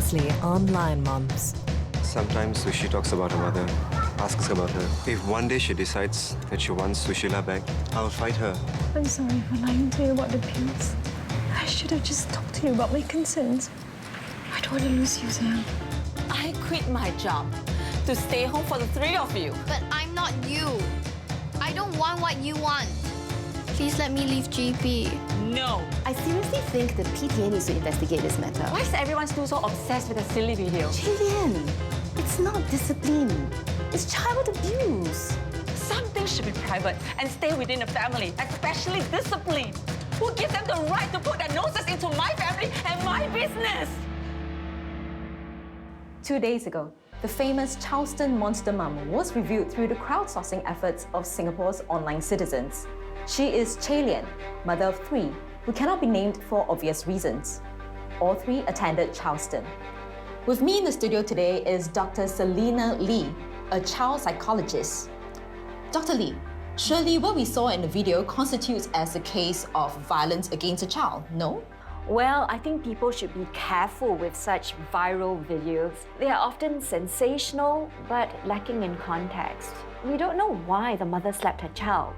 Previously on Lion Moms. Sometimes Sushi talks about her mother, asks about her. If one day she decides that she wants Sushila back, I'll fight her. I'm sorry for lying to you about the pills. I should have just talked to you about my concerns. I don't want to lose you, Sam. I quit my job to stay home for the three of you. But I'm not you. I don't want what you want. Please let me leave GP. No. I seriously think the PTA needs to investigate this matter. Why is everyone still so obsessed with a silly video? Jillian, it's not discipline. It's child abuse. Some things should be private and stay within the family, especially discipline. Who gives them the right to put their noses into my family and my business? 2 days ago, the famous Charleston Monster Mum was revealed through the crowdsourcing efforts of Singapore's online citizens. She is Lian, mother of 3, who cannot be named for obvious reasons. All 3 attended Charleston. With me in the studio today is Dr. Selena Lee, a child psychologist. Dr. Lee, surely what we saw in the video constitutes as a case of violence against a child, no? Well, I think people should be careful with such viral videos. They are often sensational, but lacking in context. We don't know why the mother slapped her child.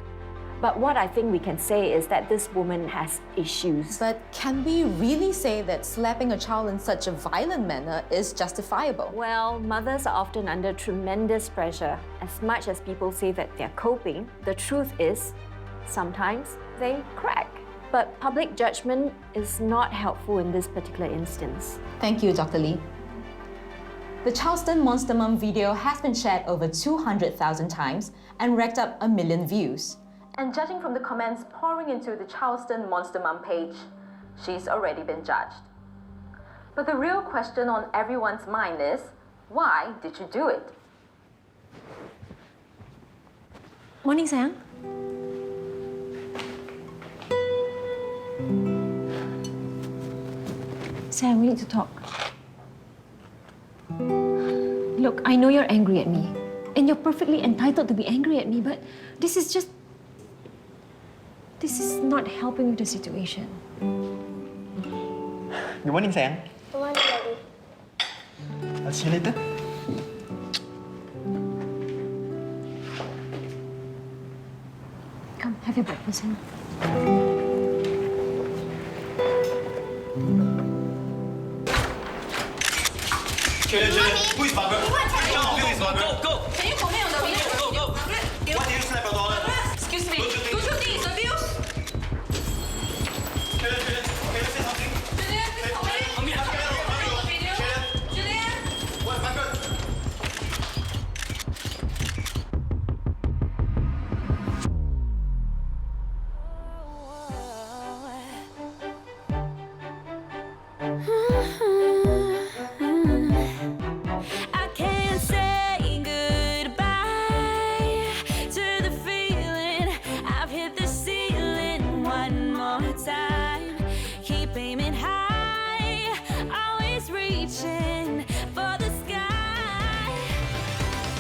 But what I think we can say is that this woman has issues. But can we really say that slapping a child in such a violent manner is justifiable? Well, mothers are often under tremendous pressure. As much as people say that they're coping, the truth is, sometimes they crack. But public judgment is not helpful in this particular instance. Thank you, Dr. Lee. The Charleston Monster Mum video has been shared over 200,000 times and racked up 1 million views. And judging from the comments pouring into the Charleston Monster Mum page, she's already been judged. But the real question on everyone's mind is, why did you do it? Morning, Sam. Sam, we need to talk. Look, I know you're angry at me. And you're perfectly entitled to be angry at me, but this is not helping with the situation. Good morning, Sayang. Good morning, Daddy. I'll see you later. Come, have your breakfast, Sam. Jillian, who is Margaret? Who is Margaret? Go! Can you comment on the video? Go! Why did you slap your daughter? Excuse me. Don't you think it's abuse? Jillian, can you say something? Jillian, what, Margaret? I can't say goodbye to the feeling. I've hit the ceiling one more time. Keep aiming high, always reaching for the sky.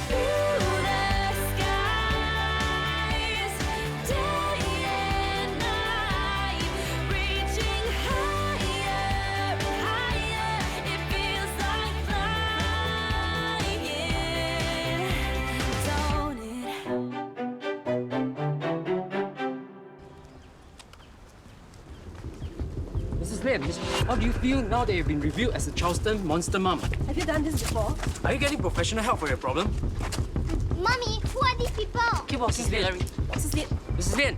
Through the skies, day and night, reaching higher and higher. It feels like flying, don't it? Mrs. Lin, how do you feel now that you've been reviewed as a Charleston Monster Mum? Have you done this before? Are you getting professional help for your problem? Mommy, who are these people? Keep walking, Hillary. Mrs. Lin!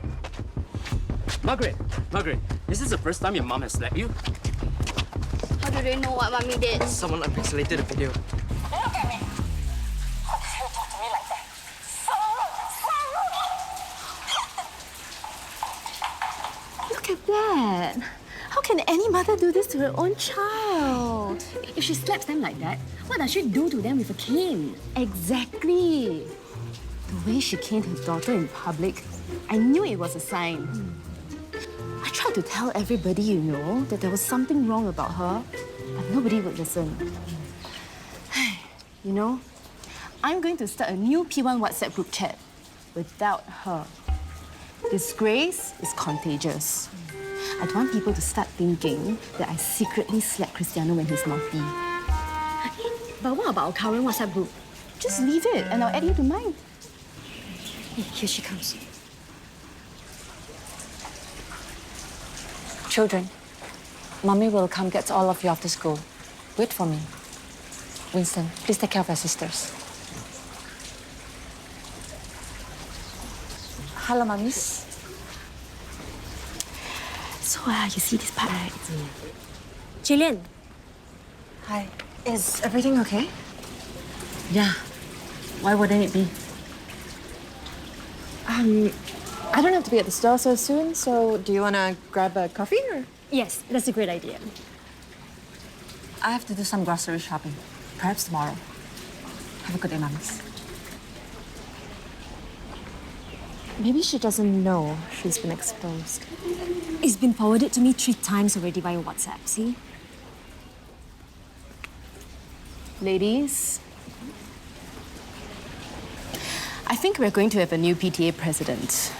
Margaret, this is the first time your mum has slapped you? How do they know what Mommy did? Someone unpixelated the video. Look at me. How dare you talk to me like that? Look at that. How can any mother do this to her own child? If she slaps them like that, what does she do to them with a cane? Exactly. The way she caned her daughter in public, I knew it was a sign. I tried to tell everybody, that there was something wrong about her, but nobody would listen. I'm going to start a new P1 WhatsApp group chat without her. Disgrace is contagious. I don't want people to start thinking that I secretly slapped Cristiano when he's naughty. But what about our current WhatsApp group? Just leave it and I'll add you to mine. Hey, here she comes. Children, Mommy will come get all of you after school. Wait for me. Winston, please take care of your sisters. Hello, Mummies. So, you see this part, right? Jillian. Hi. Is everything okay? Yeah. Why wouldn't it be? I don't have to be at the store so soon, so do you want to grab a coffee or? Yes, that's a great idea. I have to do some grocery shopping. Perhaps tomorrow. Have a good day, Mummies. Maybe she doesn't know she's been exposed. It's been forwarded to me 3 times already via WhatsApp, see? Ladies, I think we're going to have a new PTA president.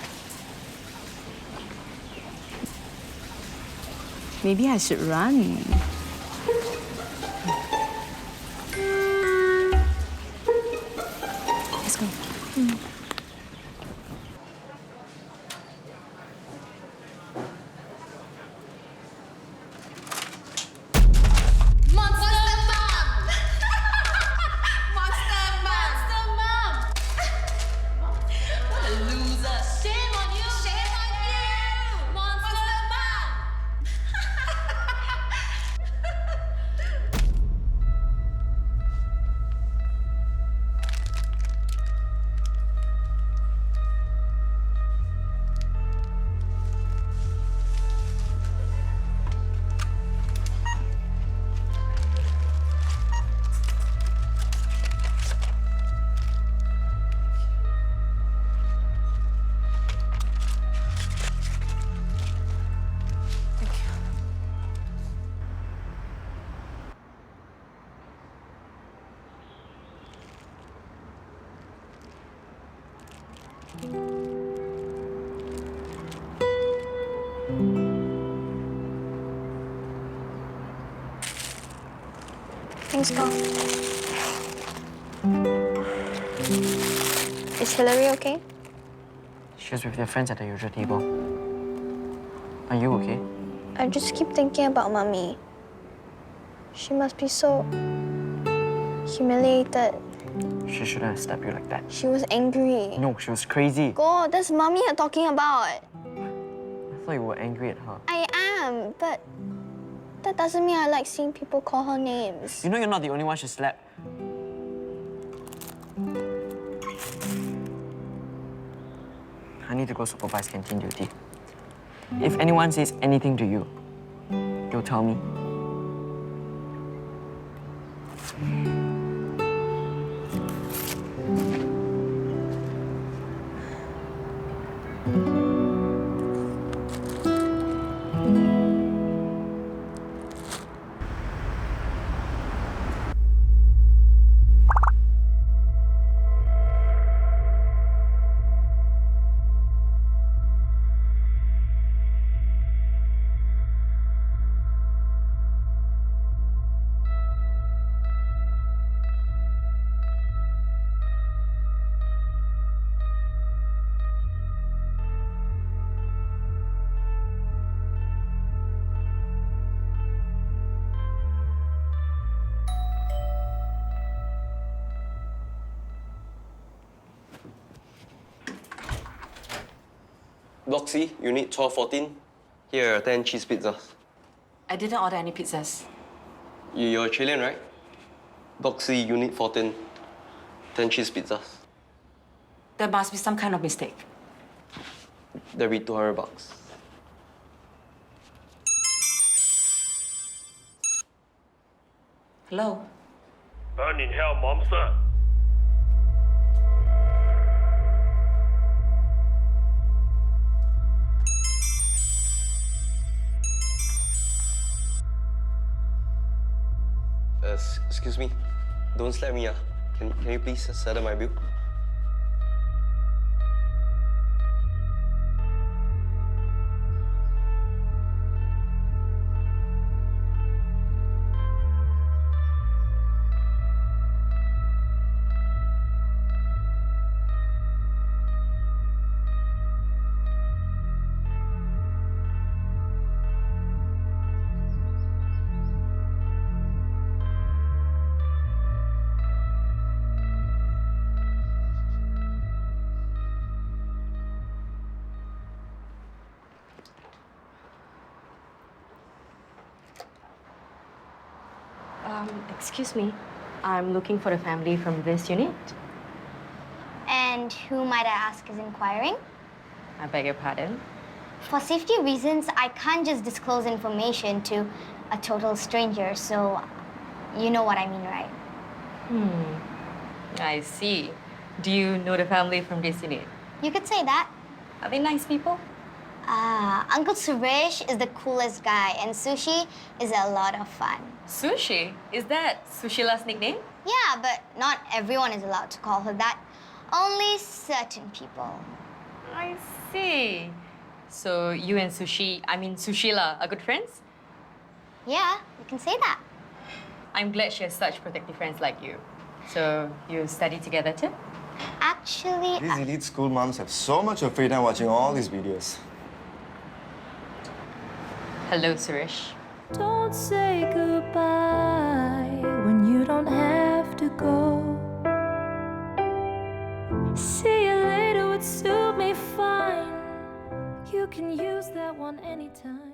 Maybe I should run. Let's go. Thanks, Carl. Is Hillary okay? She was with their friends at the usual table. Are you okay? I just keep thinking about Mummy. She must be so humiliated. She shouldn't have stabbed you like that. She was angry. No, she was crazy. God, that's Mummy you're talking about. I thought you were angry at her. I am, but that doesn't mean I like seeing people call her names. You know you're not the only one she slapped. I need to go supervise canteen duty. If anyone says anything to you, you'll tell me. Block C, Unit 1214. Here are 10 cheese pizzas. I didn't order any pizzas. You're Chilean, right? Block C, Unit 14. 10 cheese pizzas. There must be some kind of mistake. That'll be $200. Hello? Burn in hell, monster. Excuse me. Don't slap me, Can you please settle my bill? Excuse me, I'm looking for a family from this unit. And who might I ask is inquiring? I beg your pardon? For safety reasons, I can't just disclose information to a total stranger, so you know what I mean, right? I see. Do you know the family from this unit? You could say that. Are they nice people? Uncle Suresh is the coolest guy, and Sushi is a lot of fun. Sushi? Is that Sushila's nickname? Yeah, but not everyone is allowed to call her that. Only certain people. I see. So you and Sushila are good friends? Yeah, you can say that. I'm glad she has such protective friends like you. So you study together too? Actually, These elite school moms have so much of free time watching all these videos. Hello, Suresh. Don't say goodbye when you don't have to go. See you later would suit me fine. You can use that one anytime.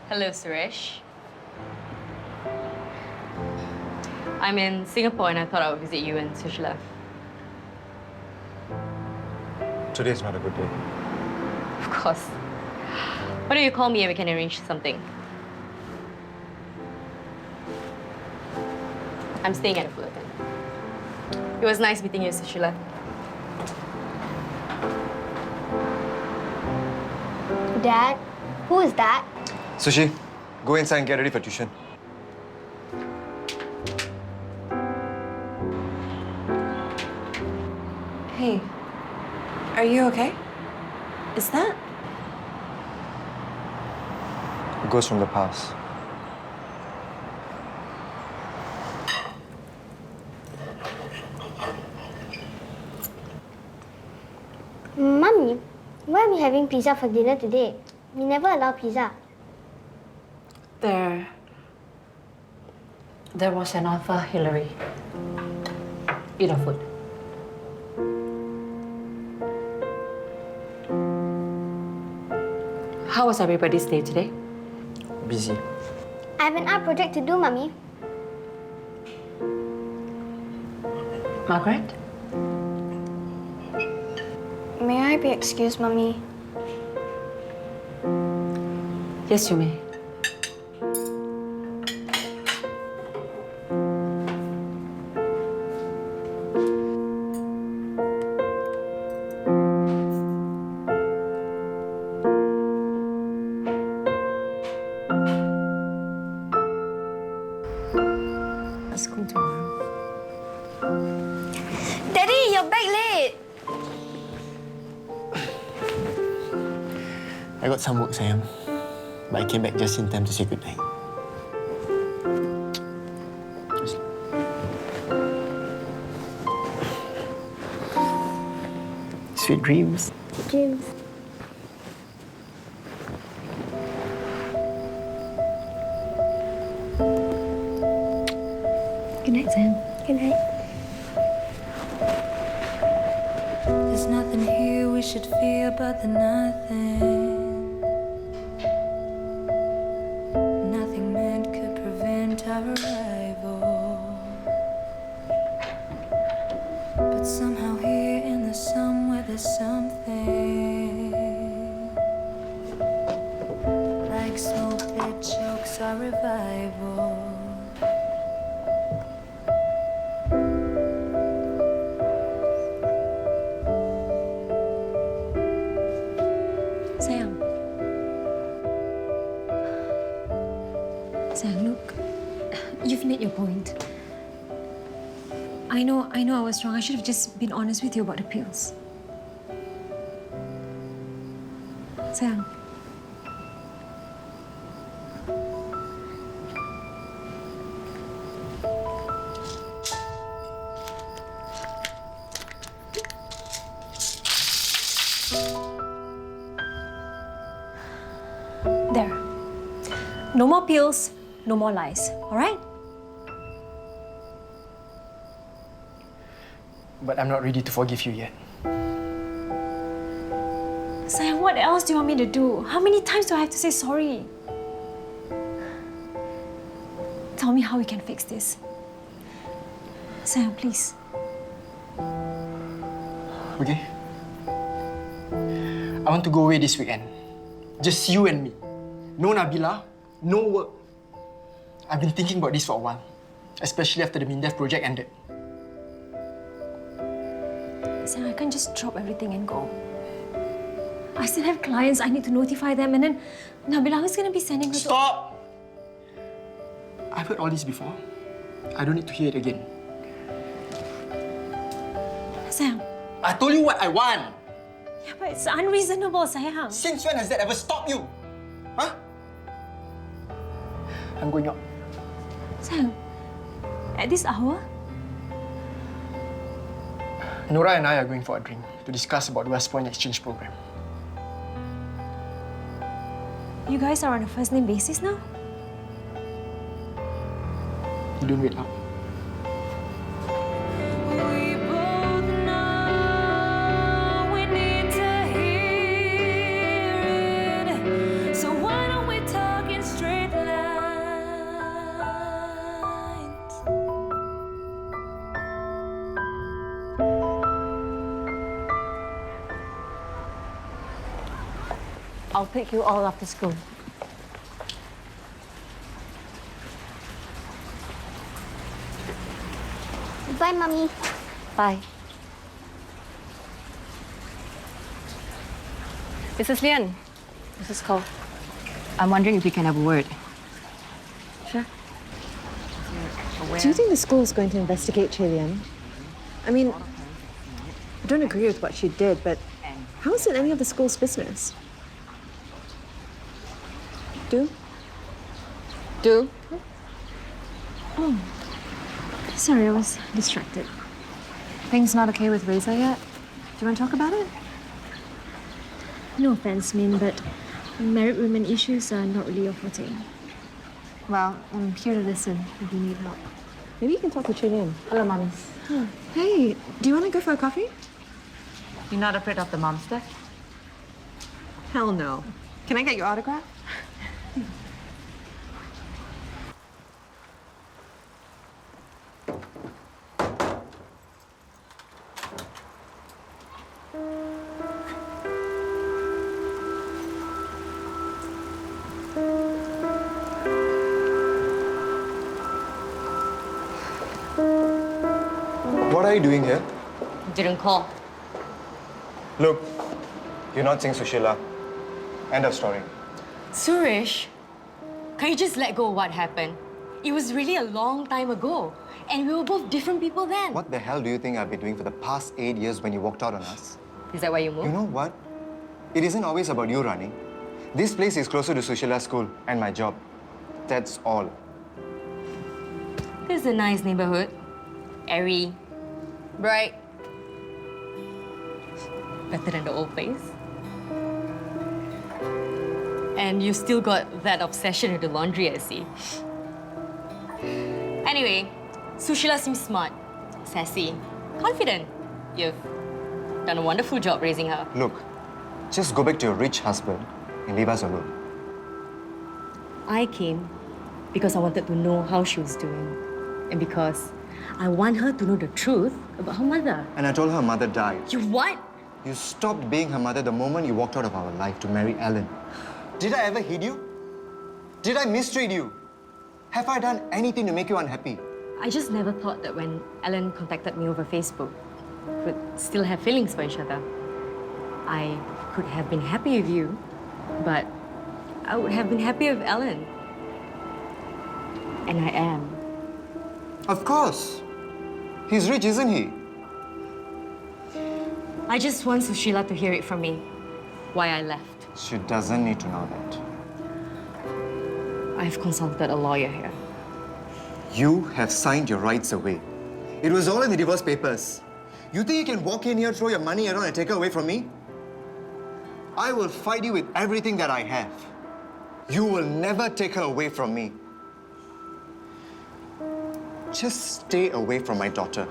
Hello, Suresh. I'm in Singapore and I thought I would visit you and Sushila. Today's not a good day. Of course. Why don't you call me and we can arrange something? I'm staying at the Fullerton. It was nice meeting you, Sushila. Dad, who is that? Sushi, go inside and get ready for tuition. Hey, are you okay? Is that? Ghost from the past. Mummy, why are we having pizza for dinner today? We never allow pizza. There was an offer, Hillary. Eat our food. How was everybody's day today? Busy. I have an art project to do, Mummy. Margaret? May I be excused, Mummy? Yes, you may. School tomorrow. Daddy, you're back late. I got some work, Sam. But I came back just in time to say goodnight. Sweet dreams. Dreams. Good night, Sam. Good night. There's nothing here we should fear but the nothing. Nothing meant could prevent our arrival. But somehow here in the somewhere there's something like smoke that chokes our revival. Sam, look, you've made your point. I know I was wrong. I should have just been honest with you about the pills. Sam. There. No more pills, no more lies, all right? But I'm not ready to forgive you yet. what else do you want me to do? How many times do I have to say sorry? Tell me how we can fix this. Sam, please. Okay? I want to go away this weekend. Just you and me. No Nabila, no work. I've been thinking about this for a while, especially after the MINDEF project ended. Sam, I can't just drop everything and go. I still have clients, I need to notify them, and then Nabila was going to be sending her Stop! I've heard all this before. I don't need to hear it again. Sam. I told you what I want. Yeah, but it's unreasonable, sayang. Since when has that ever stopped you? Huh? I'm going out. Sam, at this hour? Nora and I are going for a drink to discuss about the West Point exchange program. You guys are on a first-name basis now? You don't wait up. I'll pick you all after school. Bye, Mommy. Bye. Mrs. Lian, this is Cole. I'm wondering if we can have a word. Sure. Do you think the school is going to investigate Chilian? I mean, I don't agree with what she did, but how is it any of the school's business? Do? Oh. Sorry, I was distracted. Things not okay with Reza yet? Do you want to talk about it? No offense, Min, but married women issues are not really your forte. Well, I'm here to listen if you need help. Maybe you can talk to Chilian. Hello, Mommies. Huh. Hey, do you want to go for a coffee? You're not afraid of the monster? Hell no. Can I get your autograph? What are you doing here? Didn't call. Look, you're not seeing Sushila. End of story. Suresh, can you just let go of what happened? It was really a long time ago, and we were both different people then. What the hell do you think I've been doing for the past 8 years when you walked out on us? Is that why you moved? You know what? It isn't always about you running. This place is closer to Sushila's school and my job. That's all. This is a nice neighborhood. Airy, bright. Better than the old place. And you still got that obsession with the laundry, I see. Anyway, Sushila seems smart, sassy, confident. You've done a wonderful job raising her. Look, just go back to your rich husband and leave us alone. I came because I wanted to know how she was doing. And because I want her to know the truth about her mother. And I told her mother died. You what? You stopped being her mother the moment you walked out of our life to marry Alan. Did I ever hit you? Did I mistreat you? Have I done anything to make you unhappy? I just never thought that when Alan contacted me over Facebook, we'd still have feelings for each other. I could have been happy with you, but I would have been happy with Alan. And I am. Of course. He's rich, isn't he? I just want Sushila to hear it from me, why I left. She doesn't need to know that. I've consulted a lawyer here. You have signed your rights away. It was all in the divorce papers. You think you can walk in here, throw your money around and take her away from me? I will fight you with everything that I have. You will never take her away from me. Just stay away from my daughter.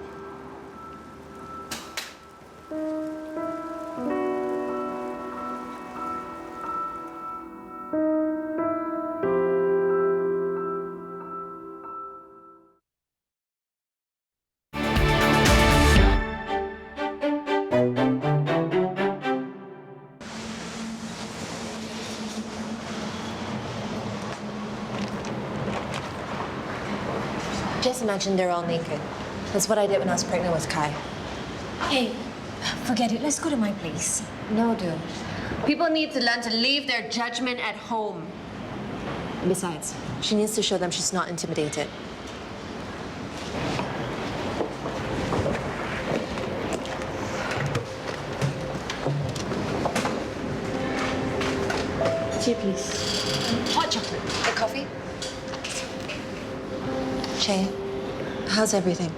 Just imagine they're all naked. That's what I did when I was pregnant with Kai. Hey, forget it. Let's go to my place. No, dude. People need to learn to leave their judgment at home. Besides, she needs to show them she's not intimidated. Tea, please. Hot chocolate. A coffee? Che, how's everything?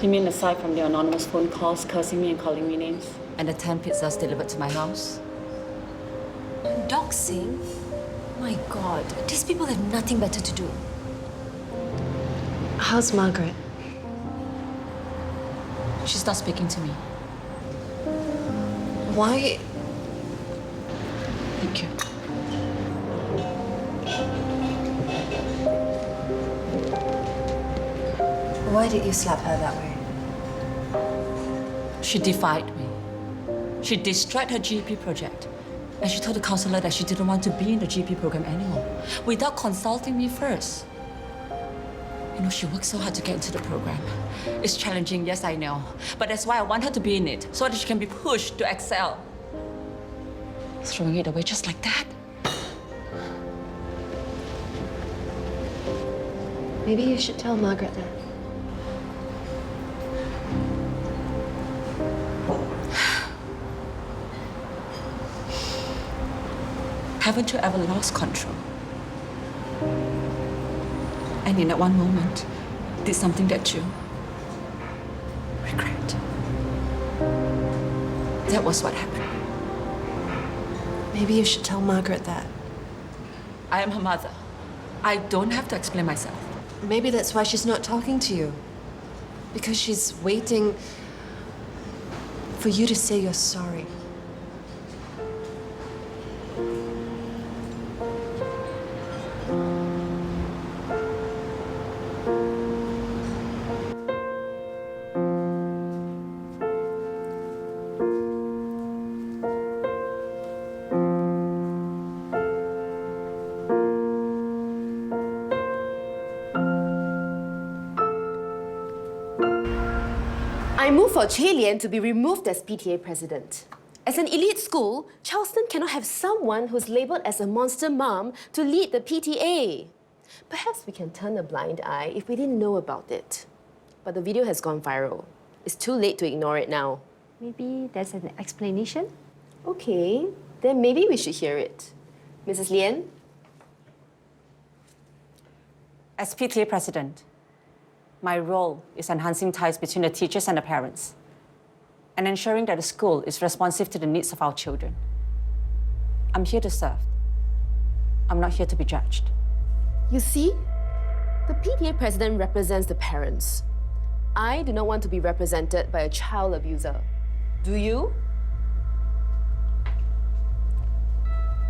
You mean aside from the anonymous phone calls, cursing me and calling me names? And the 10 pizzas delivered to my house? Doxing? My God, these people have nothing better to do. How's Margaret? She's not speaking to me. Why? Thank you. Why did you slap her that way? She defied me. She destroyed her GP project. And she told the counselor that she didn't want to be in the GP program anymore, without consulting me first. You know, she worked so hard to get into the program. It's challenging, yes, I know. But that's why I want her to be in it, so that she can be pushed to excel. Throwing it away just like that? Maybe you should tell Margaret that. Haven't you ever lost control? And in that one moment, did something that you regret? That was what happened. Maybe you should tell Margaret that. I am her mother. I don't have to explain myself. Maybe that's why she's not talking to you. Because she's waiting for you to say you're sorry. I move for Lian to be removed as PTA president. As an elite school, Charleston cannot have someone who's labelled as a monster mom to lead the PTA. Perhaps we can turn a blind eye if we didn't know about it. But the video has gone viral. It's too late to ignore it now. Maybe there's an explanation? Okay, then maybe we should hear it. Mrs. Lian? As PTA president, my role is enhancing ties between the teachers and the parents, and ensuring that the school is responsive to the needs of our children. I'm here to serve. I'm not here to be judged. You see, the PTA president represents the parents. I do not want to be represented by a child abuser. Do you?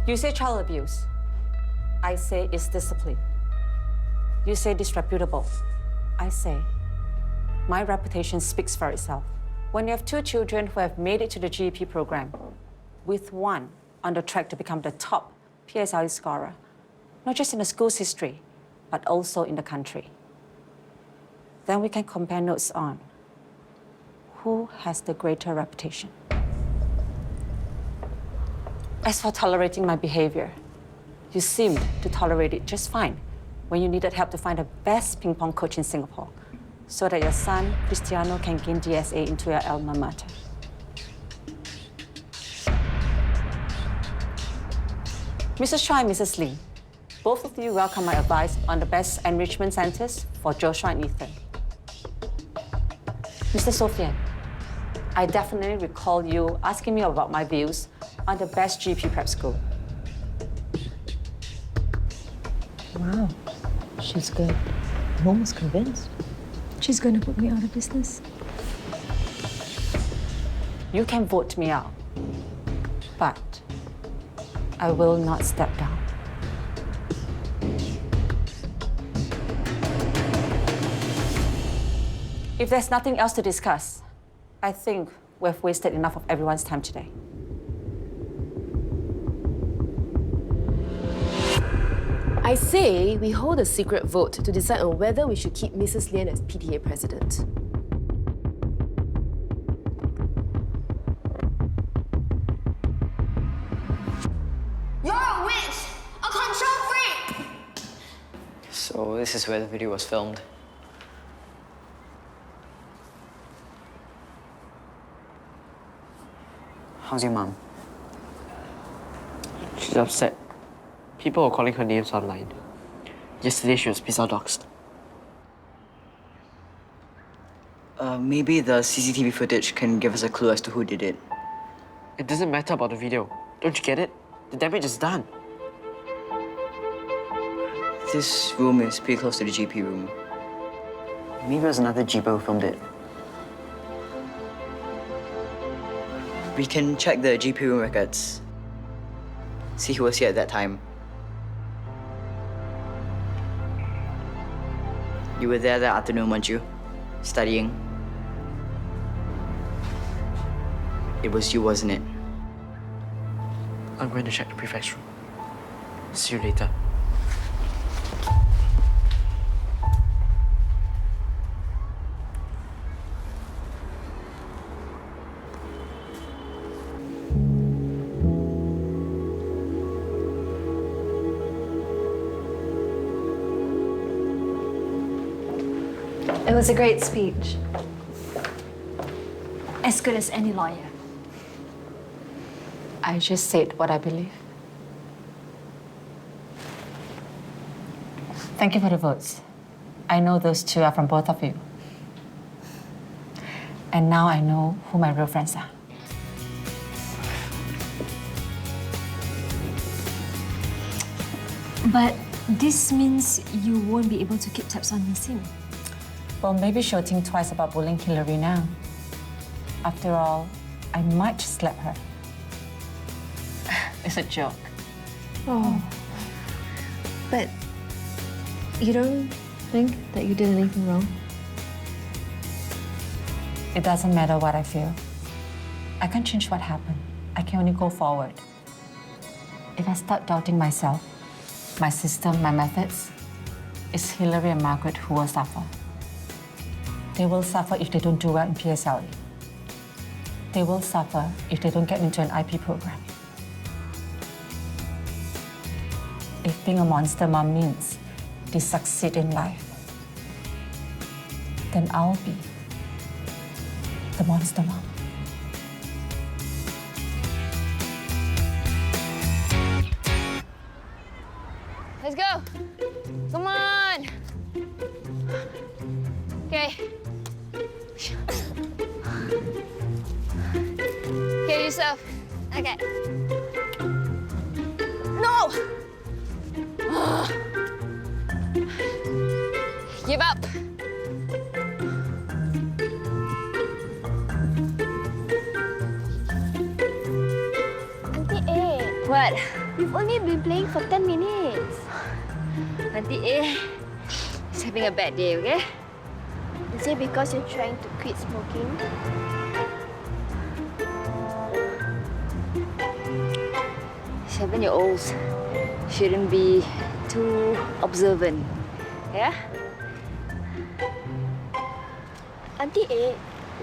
You say child abuse. I say it's discipline. You say disreputable. I say my reputation speaks for itself. When you have two children who have made it to the GEP program, with one on the track to become the top PSLE scorer, not just in the school's history, but also in the country, then we can compare notes on who has the greater reputation. As for tolerating my behavior, you seemed to tolerate it just fine when you needed help to find the best ping pong coach in Singapore so that your son, Cristiano, can gain DSA into your alma mater. Mrs. Chua and Mrs. Lee, both of you welcome my advice on the best enrichment centers for Joshua and Ethan. Mr. Sofian, I definitely recall you asking me about my views on the best GP prep school. Wow, she's good. I'm almost convinced. She's going to put me out of business. You can vote me out, but I will not step down. If there's nothing else to discuss, I think we've wasted enough of everyone's time today. I say we hold a secret vote to decide on whether we should keep Mrs. Lian as PTA president. You're a witch! A control freak! So this is where the video was filmed. How's your mom? She's upset. People are calling her names online. Yesterday she was pizza doxed. Maybe the CCTV footage can give us a clue as to who did it. It doesn't matter about the video. Don't you get it? The damage is done. This room is pretty close to the GP room. Maybe it was another GP who filmed it. We can check the GP room records. See who was here at that time. You were there that afternoon, weren't you? Studying. It was you, wasn't it? I'm going to check the prefect's room. See you later. It was a great speech. As good as any lawyer. I just said what I believe. Thank you for the votes. I know those two are from both of you. And now I know who my real friends are. But this means you won't be able to keep tabs on Nissim. Well, maybe she'll think twice about bullying Hillary now. After all, I might slap her. It's a joke. Oh. But you don't think that you did anything wrong? It doesn't matter what I feel. I can't change what happened. I can only go forward. If I start doubting myself, my system, my methods, it's Hillary and Margaret who will suffer. They will suffer if they don't do well in PSLE. They will suffer if they don't get into an IP program. If being a monster mom means they succeed in life, then I'll be the monster mom. Let's go. Come on. Okay. Get yourself. Okay. No! Give up. Auntie A. What? You've only been playing for 10 minutes. Auntie A is having a bad day, okay? Is it because you're trying to quit smoking? Seven-year-olds shouldn't be too observant, yeah? Auntie A,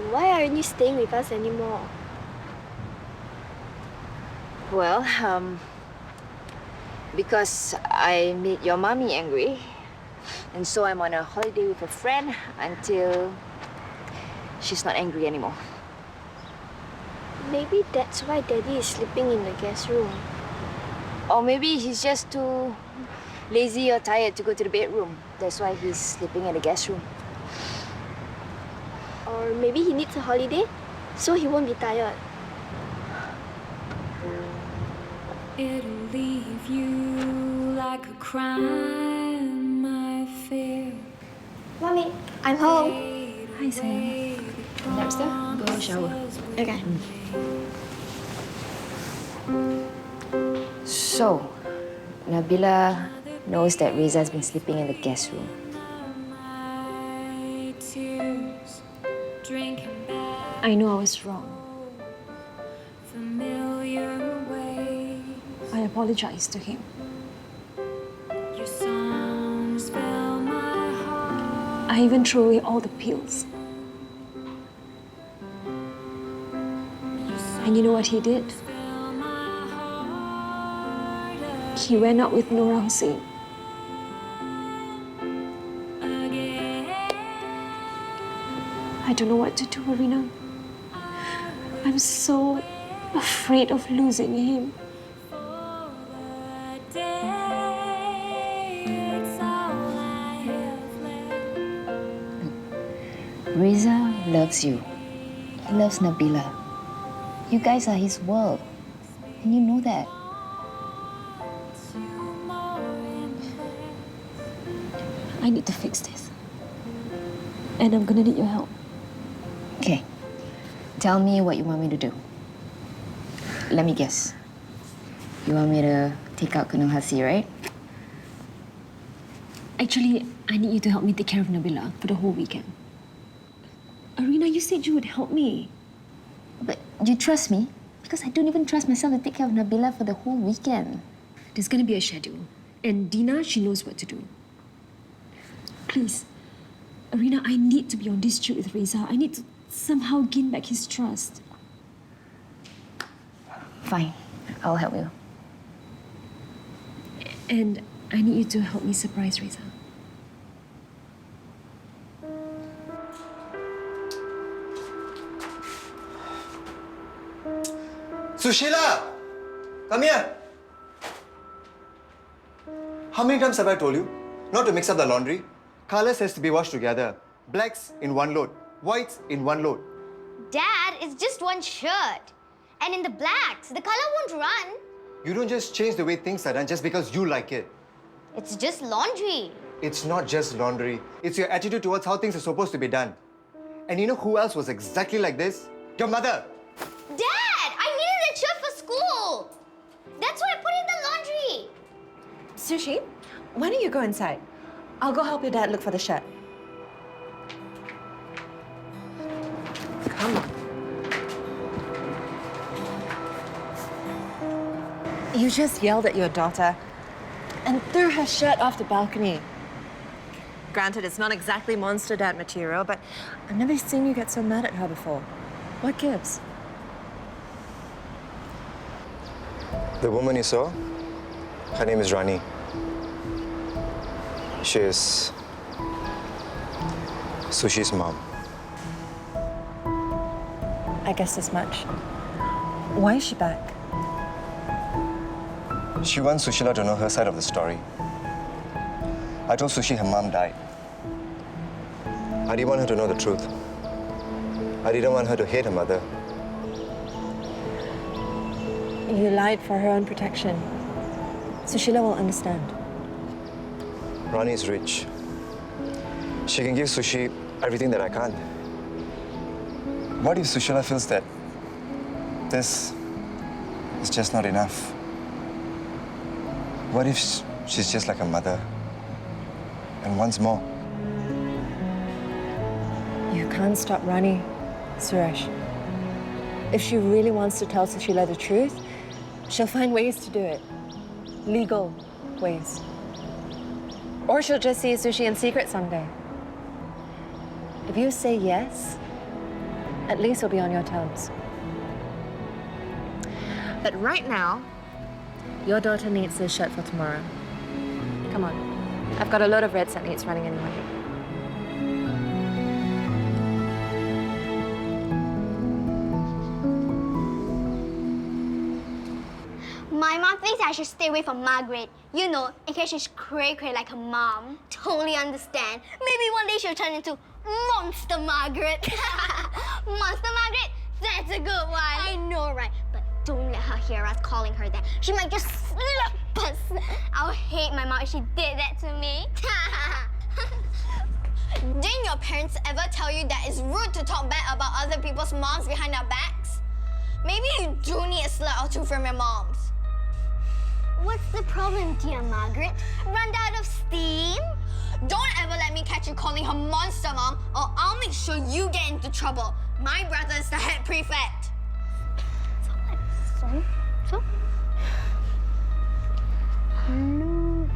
why aren't you staying with us anymore? Well, because I made your mommy angry. And so I'm on a holiday with a friend until she's not angry anymore. Maybe that's why Daddy is sleeping in the guest room. Or maybe he's just too lazy or tired to go to the bedroom. That's why he's sleeping in the guest room. Or maybe he needs a holiday, so he won't be tired. It'll leave you like a crime, I fear. Mommy, I'm home. Hi, Sarah. Napster, go shower. Okay. So, Nabila knows that Reza's been sleeping in the guest room. I know I was wrong. I apologize to him. Your songs fill my heart. I even threw away all the pills. And you know what he did? He went out with Noor Hussein. I don't know what to do, Arina. I'm so afraid of losing him. Reza loves you. He loves Nabila. You guys are his world. And you know that. I need to fix this. And I'm gonna need your help. Okay. Tell me what you want me to do. Let me guess. You want me to take out Colonel Hasi, right? Actually, I need you to help me take care of Nabila for the whole weekend. Arina, you said you would help me. But you trust me? Because I don't even trust myself to take care of Nabila for the whole weekend. There's gonna be a schedule. And Dina, she knows what to do. Please, Arina, I need to be on this trip with Reza. I need to somehow gain back his trust. Fine, I'll help you. And I need you to help me surprise Reza. Sushila! Come here! How many times have I told you not to mix up the laundry? Colors has to be washed together. Blacks in one load, whites in one load. Dad, it's just one shirt. And in the blacks, the color won't run. You don't just change the way things are done just because you like it. It's just laundry. It's not just laundry. It's your attitude towards how things are supposed to be done. And you know who else was exactly like this? Your mother! Dad, I needed that shirt for school. That's why I put in the laundry. Sushi, why don't you go inside? I'll go help your dad look for the shirt. Come on. You just yelled at your daughter and threw her shirt off the balcony. Granted, it's not exactly monster dad material, but I've never seen you get so mad at her before. What gives? The woman you saw, her name is Rani. She is Sushi's mom. I guess this much. Why is she back? She wants Sushila to know her side of the story. I told Sushi her mom died. I didn't want her to know the truth. I didn't want her to hate her mother. You lied for her own protection. Sushila will understand. Rani is rich. She can give Sushi everything that I can't. What if Sushila feels that this is just not enough? What if she's just like a mother and wants more? You can't stop Rani, Suresh. If she really wants to tell Sushila the truth, she'll find ways to do it. Legal ways. Or she'll just see Sushi in secret someday. If you say yes, at least it'll be on your terms. But right now, your daughter needs this shirt for tomorrow. Come on. I've got a load of red set needs running anyway. My mom thinks I should stay away from Margaret. You know, in case she's cray-cray like her mom. Totally understand. Maybe one day she'll turn into Monster Margaret. Monster Margaret? That's a good one. I know, right? But don't let her hear us calling her that. She might just slap us. I'll hate my mom if she did that to me. Didn't your parents ever tell you that it's rude to talk bad about other people's moms behind their backs? Maybe you do need a slap or two from your moms. What's the problem, dear Margaret? Run out of steam? Don't ever let me catch you calling her monster mom, or I'll make sure you get into trouble. My brother is the head prefect. So? Loser.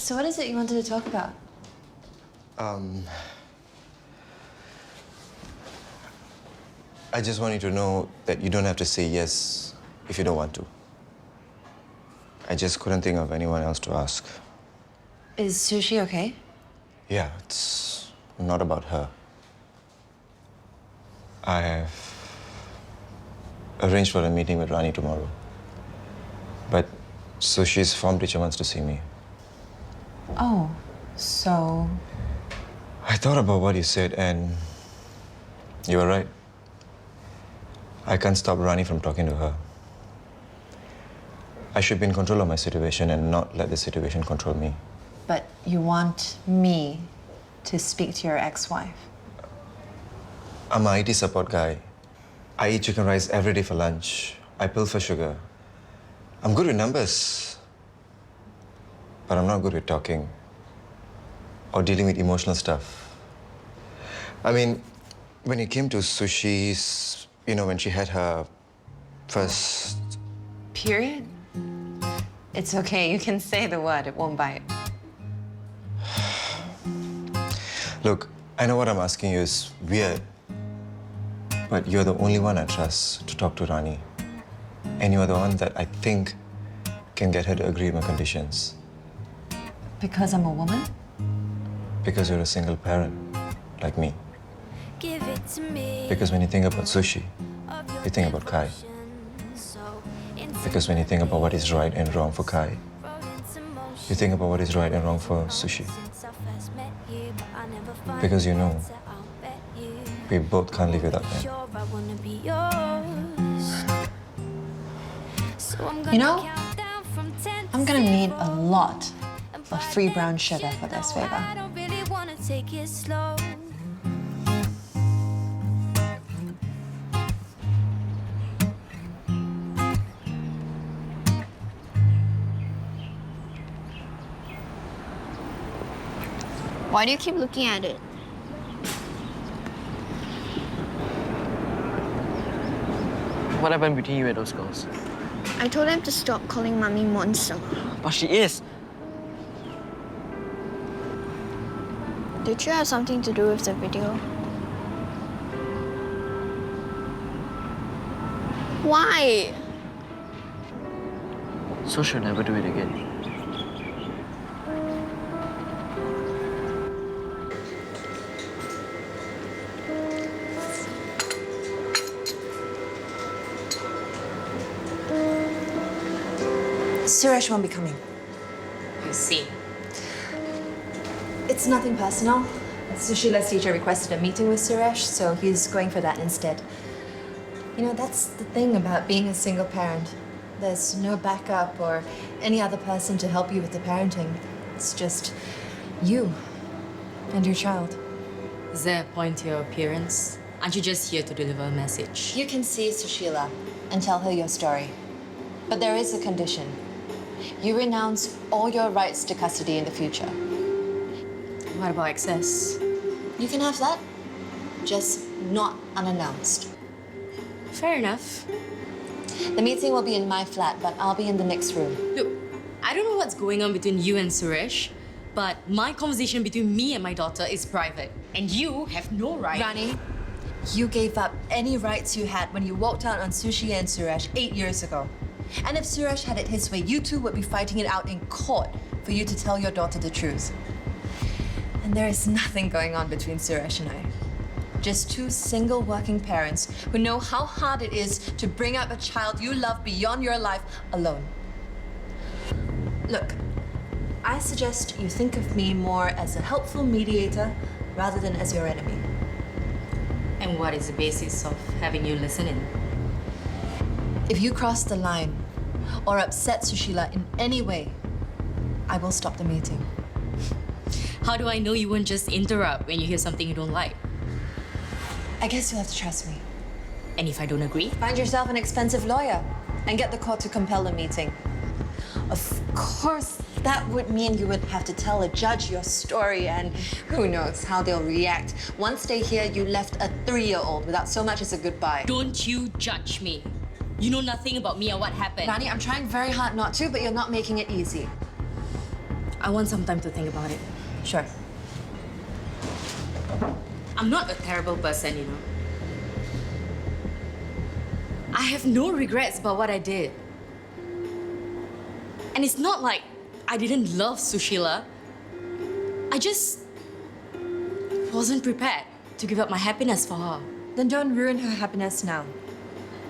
So what is it you wanted to talk about? I just want you to know that you don't have to say yes if you don't want to. I just couldn't think of anyone else to ask. Is Sushi okay? Yeah, it's not about her. I have arranged for a meeting with Rani tomorrow. But Sushi's form teacher wants to see me. Oh, so... I thought about what you said and you were right. I can't stop Rani from talking to her. I should be in control of my situation and not let the situation control me. But you want me to speak to your ex-wife? I'm an IT support guy. I eat chicken rice every day for lunch. I pill for sugar. I'm good with numbers. But I'm not good with talking or dealing with emotional stuff. I mean, when it came to Sushi's, you know, when she had her first... Period? It's okay, you can say the word, it won't bite. Look, I know what I'm asking you is weird, but you're the only one I trust to talk to Rani. And you're the one that I think can get her to agree with my conditions. Because I'm a woman? Because you're a single parent, like me. Give it to me. Because when you think about Sushi, you think about Kai. Because when you think about what is right and wrong for Kai, you think about what is right and wrong for Sushi. Because you know, we both can't live without them. You know, I'm gonna need a lot of free brown sugar for this favor. Why do you keep looking at it? What happened between you and those girls? I told them to stop calling Mommy Monster. But she is. Did you have something to do with the video? Why? So she'll never do it again. Suresh won't be coming. You see. It's nothing personal. Sushila's teacher requested a meeting with Suresh, so he's going for that instead. You know, that's the thing about being a single parent. There's no backup or any other person to help you with the parenting. It's just you and your child. Is there a point to your appearance? Aren't you just here to deliver a message? You can see Sushila and tell her your story. But there is a condition. You renounce all your rights to custody in the future. What about access? You can have that, just not unannounced. Fair enough. The meeting will be in my flat, but I'll be in the next room. Look, I don't know what's going on between you and Suresh, but my conversation between me and my daughter is private, and you have no right. Rani, you gave up any rights you had when you walked out on Sushi and Suresh 8 years ago. And if Suresh had it his way, you two would be fighting it out in court for you to tell your daughter the truth. And there is nothing going on between Suresh and I. Just two single working parents who know how hard it is to bring up a child you love beyond your life alone. Look, I suggest you think of me more as a helpful mediator rather than as your enemy. And what is the basis of having you listening? If you cross the line or upset Sushila in any way, I will stop the meeting. How do I know you won't just interrupt when you hear something you don't like? I guess you'll have to trust me. And if I don't agree? Find yourself an expensive lawyer and get the court to compel a meeting. Of course, that would mean you would have to tell a judge your story, and who knows how they'll react. Once they hear you left a 3-year-old without so much as a goodbye. Don't you judge me. You know nothing about me or what happened. Rani, I'm trying very hard not to, but you're not making it easy. I want some time to think about it. Sure. I'm not a terrible person, you know. I have no regrets about what I did. And it's not like I didn't love Sushila. I just wasn't prepared to give up my happiness for her. Then don't ruin her happiness now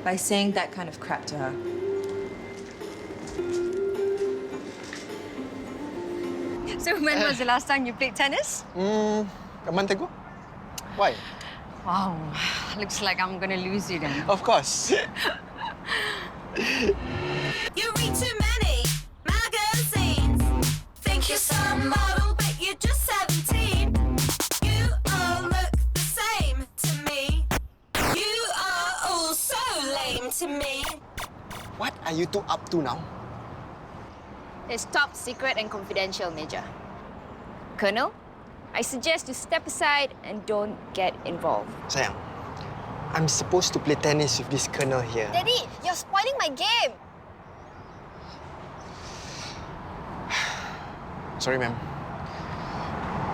by saying that kind of crap to her. So when was the last time you played tennis? A month ago. Why? Wow, looks like I'm gonna lose you then. Of course. You read too many magazines. Think you're some model, but you're just 17. You all look the same to me. You are all so lame to me. What are you two up to now? It's top secret and confidential, Major. Colonel, I suggest you step aside and don't get involved. Sayang, I'm supposed to play tennis with this colonel here. Daddy, you're spoiling my game. Sorry, ma'am.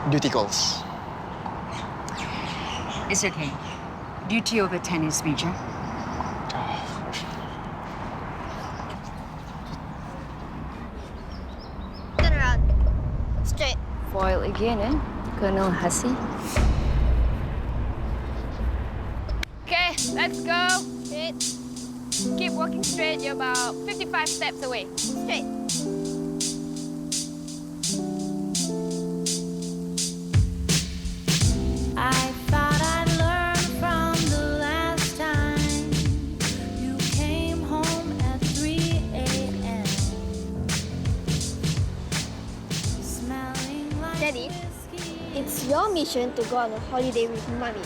Duty calls. It's okay. Duty over tennis, Major. Turn around. Straight. Foil again, eh? Colonel Hussey. Okay, let's go. Straight. Keep walking straight. You're about 55 steps away. Straight. I thought I'd learned from the last time you came home at 3 a.m. Smelling like Daddy, it's your mission to go on a holiday with Mommy.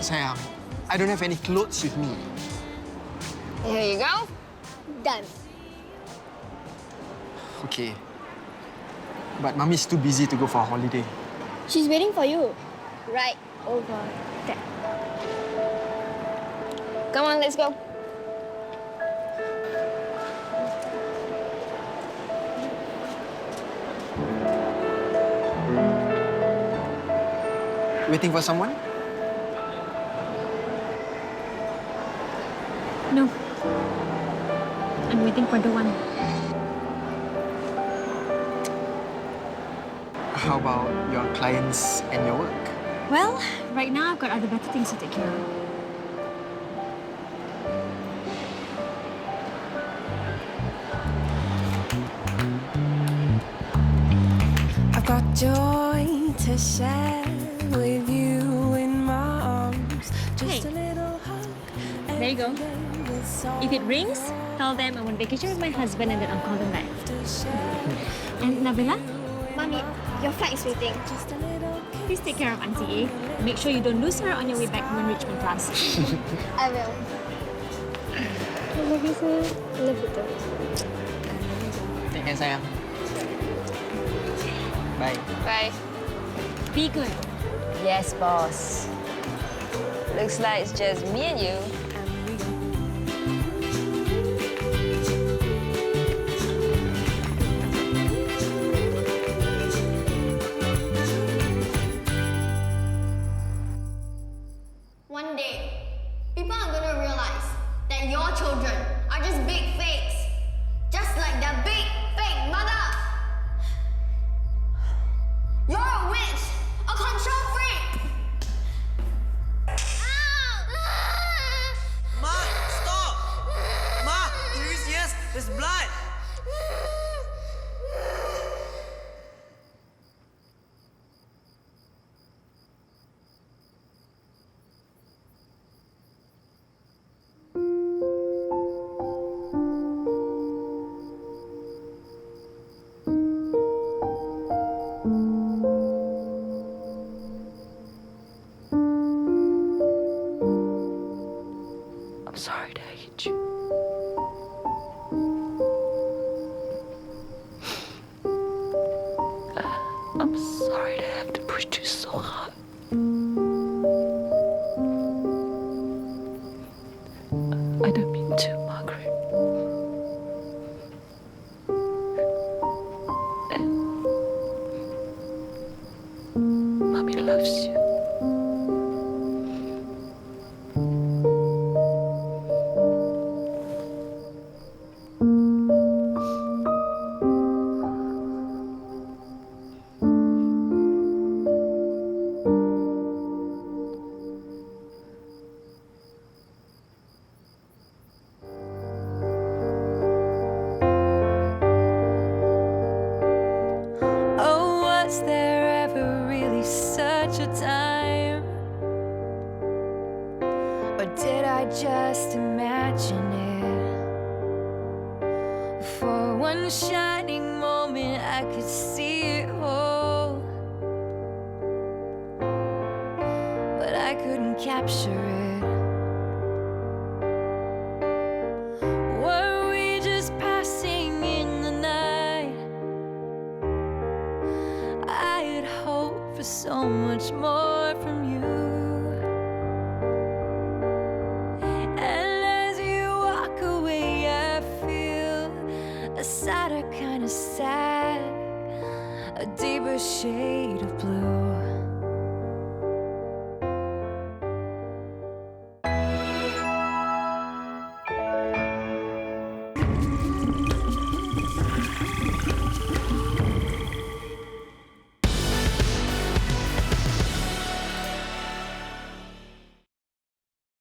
Sayang, I don't have any clothes with me. Here you go. Done. Okay. But Mummy's too busy to go for a holiday. She's waiting for you. Right over there. Come on, let's go. Waiting for someone? No. I'm waiting for the one. How about your clients and your work? Well, right now I've got other better things to take care of. I've got joy to share with you in my arms. Just a little hug. There you go. If it rings, tell them I'm on vacation with my husband and then I'll call them back. And Nabila, Mommy, your flight is waiting. please take care of Auntie A. Make sure you don't lose her on your way back from enrichment class. I will. I love you, sir. I love you too. Take care, sayang. Bye. Bye. Be good. Yes, boss. Looks like it's just me and you. One day, people are gonna realize that your children are just big fakes. Just like their big fake mother. You're a witch, a control freak. Ma, stop! Ma, yes, there's blood. I'm sorry to hate you. I'm sorry to have to push you so hard. I don't mean to, Margaret. I could see it all, but I couldn't capture it. Were we just passing in the night? I had hoped for so much more from you. And as you walk away, I feel a sadder kind of sad, a deeper shade of blue.